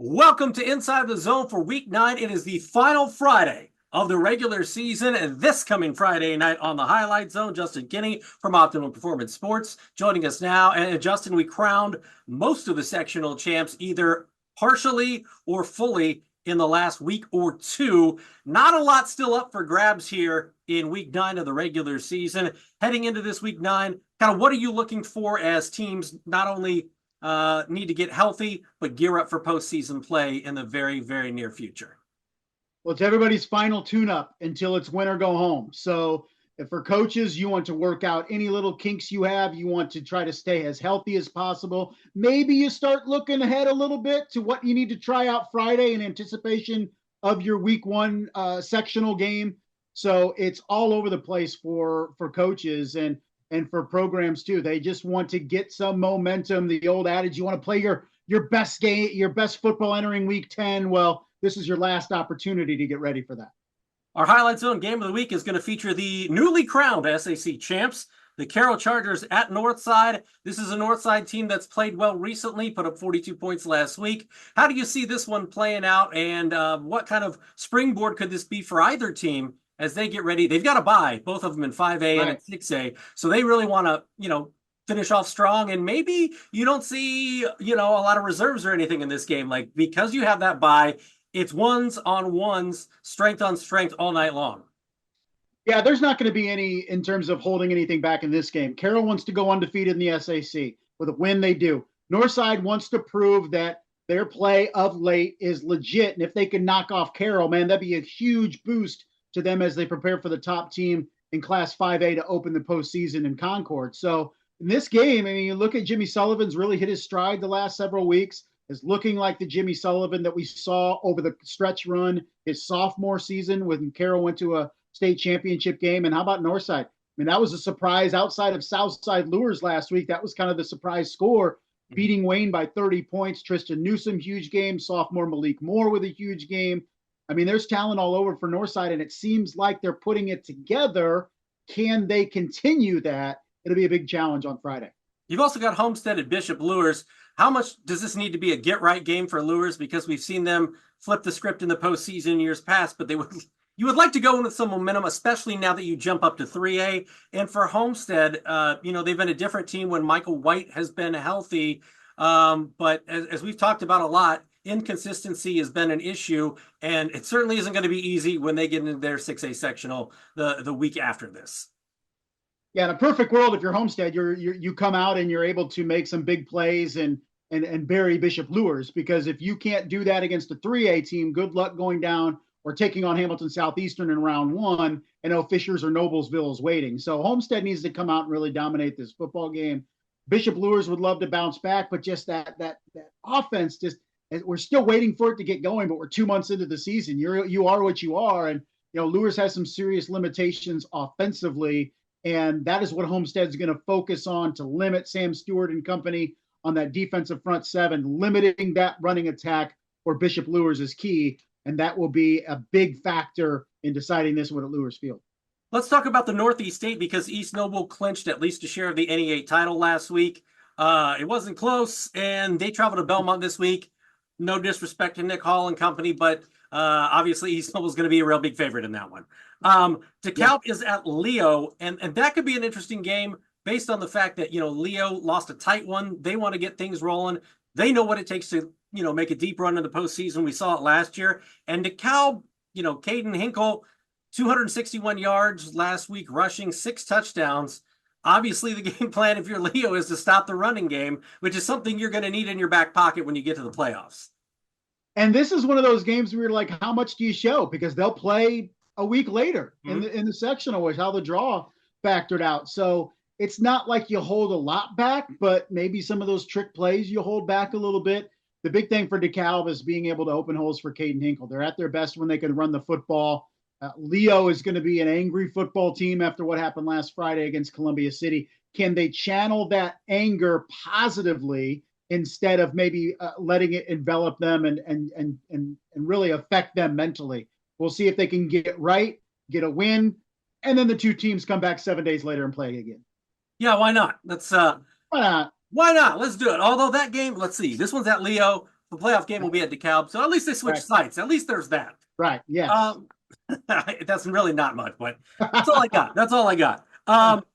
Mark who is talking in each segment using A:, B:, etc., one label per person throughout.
A: Welcome to Inside the Zone for Week 9. It is the final Friday of the regular season, and this coming Friday night on the Highlight Zone, Justin Kinney from Optimum Performance Sports joining us now. And Justin, we crowned most of the sectional champs either partially or fully in the last week or two. Not a lot still up for grabs here in Week 9 of the regular season. Heading into this Week 9, kind of what are you looking for as teams not only need to get healthy, but gear up for postseason play in the very, very near future?
B: Well, it's everybody's final tune-up until it's win or go home. So if for coaches, you want to work out any little kinks you have. You want to try to stay as healthy as possible. Maybe you start looking ahead a little bit to what you need to try out Friday in anticipation of your week one sectional game. So it's all over the place for coaches and for programs too. They just want to get some momentum. The old adage, you want to play your best game, your best football entering week 10. Well, this is your last opportunity to get ready for that.
A: Our Highlight Zone game of the week is going to feature the newly crowned SAC champs, the Carroll Chargers at Northside. This is a Northside team that's played well recently, put up 42 points last week. How do you see this one playing out, and what kind of springboard could this be for either team as they get ready? They've got to bye, both of them in 5A and in 6A, so they really want to, finish off strong, and maybe you don't see, a lot of reserves or anything in this game. Like, because you have that bye, it's ones on ones, strength on strength all night long.
B: Yeah, there's not going to be any in terms of holding anything back in this game. Carroll wants to go undefeated in the SAC. With a win, they do. Northside wants to prove that their play of late is legit. And if they can knock off Carroll, man, that'd be a huge boost to them as they prepare for the top team in Class 5A to open the postseason in Concord. So in this game, I mean, you look at Jimmy Sullivan's really hit his stride the last several weeks. Is looking like the Jimmy Sullivan that we saw over the stretch run his sophomore season when Carroll went to a state championship game. And how about Northside? I mean, that was a surprise outside of Southside Lures last week. That was kind of the surprise score, beating Wayne by 30 points. Tristan Newsom, huge game. Sophomore Malik Moore with a huge game. I mean, there's talent all over for Northside, and it seems like they're putting it together. Can they continue that? It'll be a big challenge on Friday.
A: You've also got Homestead at Bishop Lures. How much does this need to be a get-right game for Lures? Because we've seen them flip the script in the postseason in years past, but you would like to go in with some momentum, especially now that you jump up to 3A. And for Homestead, they've been a different team when Michael White has been healthy. But as we've talked about a lot, inconsistency has been an issue, and it certainly isn't going to be easy when they get into their 6A sectional the week after this.
B: Yeah, in a perfect world, if you're Homestead, you come out and you're able to make some big plays and bury Bishop Lures, because if you can't do that against a 3A team, good luck going down or taking on Hamilton Southeastern in round one. And no Fishers or Noblesville is waiting. So Homestead needs to come out and really dominate this football game. Bishop Lures would love to bounce back, but just that offense, just we're still waiting for it to get going. But we're 2 months into the season. You are what you are, and Lures has some serious limitations offensively. And that is what Homestead's going to focus on to limit Sam Stewart and company on that defensive front seven. Limiting that running attack for Bishop Lures is key, and that will be a big factor in deciding this one at Lures Field.
A: Let's talk about the Northeast State, because East Noble clinched at least a share of the NE8 title last week. It wasn't close, and they traveled to Belmont this week. No disrespect to Nick Hall and company, but obviously East Noble is going to be a real big favorite in that one. DeKalb is at Leo, and that could be an interesting game based on the fact that, Leo lost a tight one. They want to get things rolling. They know what it takes to, make a deep run in the postseason. We saw it last year. And DeKalb, Caden Hinkle, 261 yards last week, rushing 6 touchdowns. Obviously, the game plan, if you're Leo, is to stop the running game, which is something you're going to need in your back pocket when you get to the playoffs.
B: And this is one of those games where you're like, how much do you show? Because they'll play a week later in the sectional, which how the draw factored out. So it's not like you hold a lot back, but maybe some of those trick plays you hold back a little bit. The big thing for DeKalb is being able to open holes for Caden Hinkle. They're at their best when they can run the football. Leo is going to be an angry football team after what happened last Friday against Columbia City. Can they channel that anger positively instead of maybe letting it envelop them and really affect them mentally? We'll see if they can get it right, get a win, and then the two teams come back 7 days later and play again.
A: Yeah, why not?
B: Why not?
A: Why not? Let's do it. Although that game, let's see. This one's at Leo. The playoff game will be at DeKalb, so at least they switched sites. At least there's that.
B: Right. Yes.
A: That's really not much, but that's all I got. That's all I got.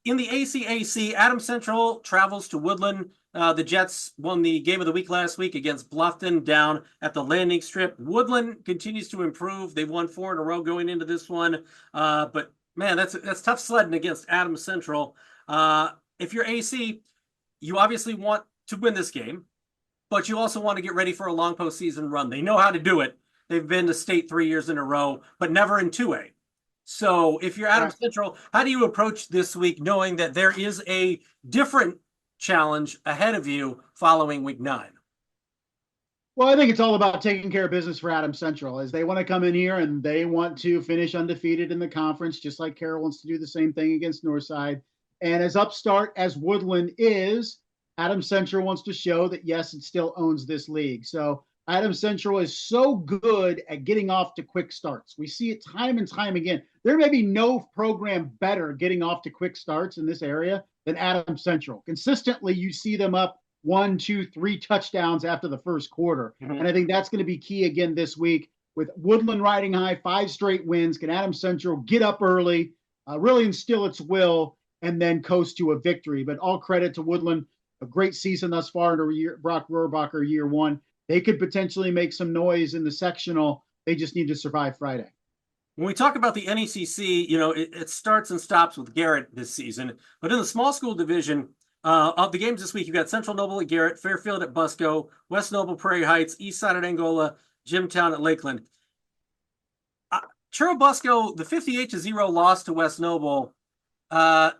A: In the ACAC, Adams Central travels to Woodland. The Jets won the game of the week last week against Bluffton down at the landing strip. Woodland continues to improve. They've won 4 in a row going into this one. But man, that's tough sledding against Adams Central. If you're AC, you obviously want to win this game, but you also want to get ready for a long postseason run. They know how to do it. They've been to state 3 years in a row, but never in 2A. So if you're Adams Central, how do you approach this week knowing that there is a different challenge ahead of you following week 9?
B: Well, I think it's all about taking care of business for Adams Central, as they want to come in here and they want to finish undefeated in the conference, just like Carroll wants to do the same thing against Northside. And as upstart as Woodland is, Adams Central wants to show that, yes, it still owns this league. So Adams Central is so good at getting off to quick starts. We see it time and time again. There may be no program better getting off to quick starts in this area than Adams Central. Consistently, you see them up 1, 2, 3 touchdowns after the first quarter. Mm-hmm. And I think that's going to be key again this week with Woodland riding high, 5 straight wins. Can Adams Central get up early, really instill its will, and then coast to a victory? But all credit to Woodland, a great season thus far under Brock Rohrabacher year 1. They could potentially make some noise in the sectional. They just need to survive Friday.
A: When we talk about the NECC, it starts and stops with Garrett this season. But in the small school division, of the games this week, you've got Central Noble at Garrett, Fairfield at Busco, West Noble, Prairie Heights, East Side at Angola, Jimtown at Lakeland. Churubusco, the 58-0 loss to West Noble, I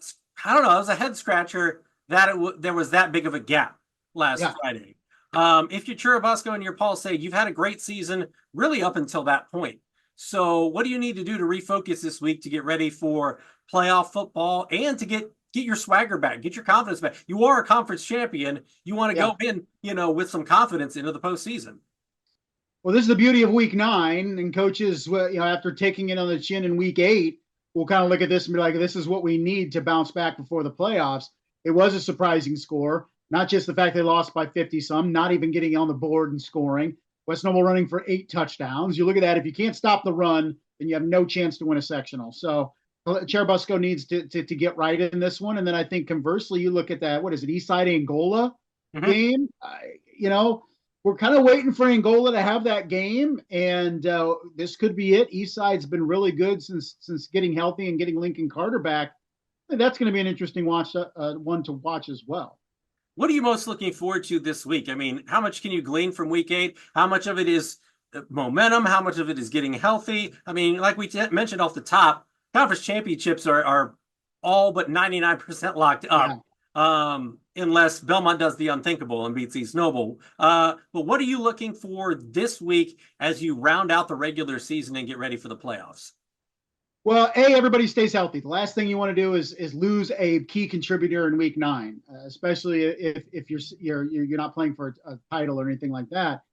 A: don't know, it was a head scratcher that there was that big of a gap last Friday. If you're Churubusco and you're Paul Sade, you've had a great season really up until that point. So what do you need to do to refocus this week to get ready for playoff football and to get your swagger back, get your confidence back? You are a conference champion. You want to go in, with some confidence into the postseason.
B: Well, this is the beauty of week 9, and coaches, after taking it on the chin in week 8, will kind of look at this and be like, this is what we need to bounce back before the playoffs. It was a surprising score. Not just the fact they lost by 50-some, not even getting on the board and scoring. West Noble running for 8 touchdowns. You look at that. If you can't stop the run, then you have no chance to win a sectional. So Churubusco needs to get right in this one. And then I think conversely, you look at that, what is it, Eastside Angola game? We're kind of waiting for Angola to have that game. And this could be it. Eastside's been really good since getting healthy and getting Lincoln Carter back. And that's going to be an interesting one to watch as well.
A: What are you most looking forward to this week? I mean, how much can you glean from week 8? How much of it is momentum? How much of it is getting healthy? I mean, like we mentioned off the top, conference championships are all but 99% locked up, unless Belmont does the unthinkable and beats East Noble. But what are you looking for this week as you round out the regular season and get ready for the playoffs?
B: Well, everybody stays healthy. The last thing you want to do is lose a key contributor in week 9, especially if you're not playing for a title or anything like that.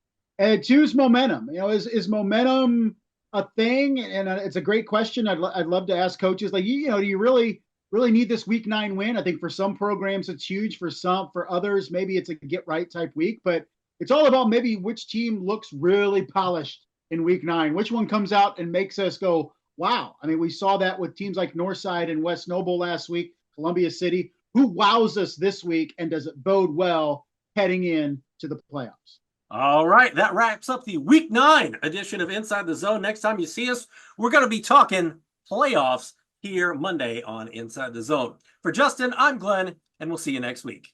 B: And 2 is momentum. Is momentum a thing? And it's a great question. I'd love to ask coaches, like, do you really need this week 9 win? I think for some programs it's huge. For others, maybe it's a get right type week. But it's all about maybe which team looks really polished in week 9. Which one comes out and makes us go, wow. I mean, we saw that with teams like Northside and West Noble last week, Columbia City. Who wows us this week, and does it bode well heading in to the playoffs?
A: All right, that wraps up the week 9 edition of Inside the Zone. Next time you see us, we're going to be talking playoffs here Monday on Inside the Zone. For Justin, I'm Glenn, and we'll see you next week.